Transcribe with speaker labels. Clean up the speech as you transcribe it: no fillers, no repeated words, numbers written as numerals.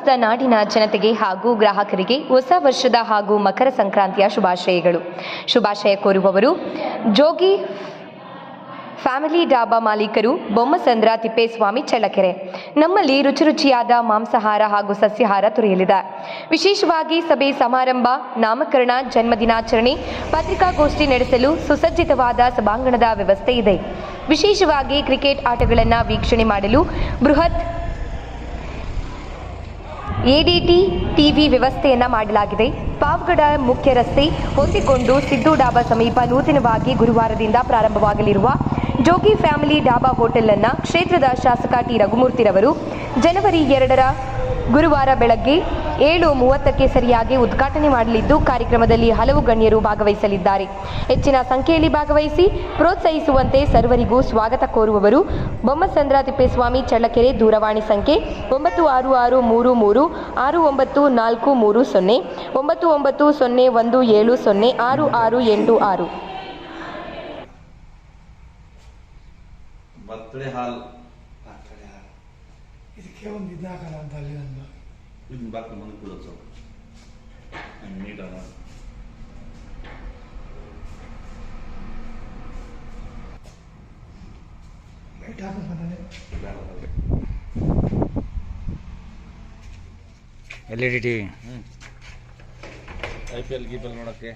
Speaker 1: ಸಮಸ್ತ ನಾಡಿನ ಜನತೆಗೆ ಹಾಗೂ ಗ್ರಾಹಕರಿಗೆ ಹೊಸ ವರ್ಷದ ಹಾಗೂ ಮಕರ ಸಂಕ್ರಾಂತಿಯ ಶುಭಾಶಯಗಳು. ಶುಭಾಶಯ ಕೋರುವವರು ಜೋಗಿ ಫ್ಯಾಮಿಲಿ ಡಾಬಾ ಮಾಲೀಕರು, ಬೊಮ್ಮಸಂದ್ರ ತಿಪ್ಪೇಸ್ವಾಮಿ, ಚಳ್ಳಕೆರೆ. ನಮ್ಮಲ್ಲಿ ರುಚಿಯಾದ ಮಾಂಸಾಹಾರ ಹಾಗೂ ಸಸ್ಯಾಹಾರ ದೊರೆಯಲಿದೆ. ವಿಶೇಷವಾಗಿ ಸಭೆ ಸಮಾರಂಭ, ನಾಮಕರಣ, ಜನ್ಮದಿನಾಚರಣೆ, ಪತ್ರಿಕಾಗೋಷ್ಠಿ ನಡೆಸಲು ಸುಸಜ್ಜಿತವಾದ ಸಭಾಂಗಣದ ವ್ಯವಸ್ಥೆ ಇದೆ. ವಿಶೇಷವಾಗಿ ಕ್ರಿಕೆಟ್ ಆಟಗಳನ್ನು ವೀಕ್ಷಣೆ ಮಾಡಲು ಬೃಹತ್ ಎಡಿಟಿ ಟಿವಿ ವ್ಯವಸ್ಥೆಯನ್ನ ಮಾಡಲಾಗಿದೆ. ಪಾವಗಡ ಮುಖ್ಯ ರಸ್ತೆ ಹೊಂದಿಕೊಂಡು ಸಿದ್ದು ಡಾಬಾ ಸಮೀಪ ನೂತನವಾಗಿ ಗುರುವಾರದಿಂದ ಪ್ರಾರಂಭವಾಗಲಿರುವ ಜೋಗಿ ಫ್ಯಾಮಿಲಿ ಡಾಬಾ ಹೋಟೆಲ್ ಅನ್ನ ಕ್ಷೇತ್ರದ ಶಾಸಕ ಟಿ ರಘುಮೂರ್ತಿರವರು ಜನವರಿ 2ರ ಗುರುವಾರ ಬೆಳಗ್ಗೆ 7:30ಕ್ಕೆ ಸರಿಯಾಗಿ ಉದ್ಘಾಟನೆ ಮಾಡಲಿದ್ದು, ಕಾರ್ಯಕ್ರಮದಲ್ಲಿ ಹಲವು ಗಣ್ಯರು ಭಾಗವಹಿಸಲಿದ್ದಾರೆ. ಹೆಚ್ಚಿನ ಸಂಖ್ಯೆಯಲ್ಲಿ ಭಾಗವಹಿಸಿ ಪ್ರೋತ್ಸಾಹಿಸುವಂತೆ ಸರ್ವರಿಗೂ ಸ್ವಾಗತ ಕೋರುವವರು ಬೊಮ್ಮಸಂದ್ರ ತಿಪ್ಪೇಸ್ವಾಮಿ, ಚಳ್ಳಕೆರೆ. ದೂರವಾಣಿ ಸಂಖ್ಯೆ 9663369430 9901706686.
Speaker 2: ಬರ್ತಡೇ ಹಾಲ್
Speaker 3: ಇದಕ್ಕೆ ಒಂದು ಇದಾಗಲ್ಲ ಅಂತ ಅಲ್ಲಿ ಒಂದು
Speaker 2: ಇದನ್ನ ಬಾಕಿ ಮುಂದೆ ಕೂಡೋದು ನೀಟಾಗ
Speaker 3: ಲೈಟ್ ಹಾಕೋದು
Speaker 4: LED TV
Speaker 2: IPL ಗೀಪಲ್ ನೋಡೋಕ್ಕೆ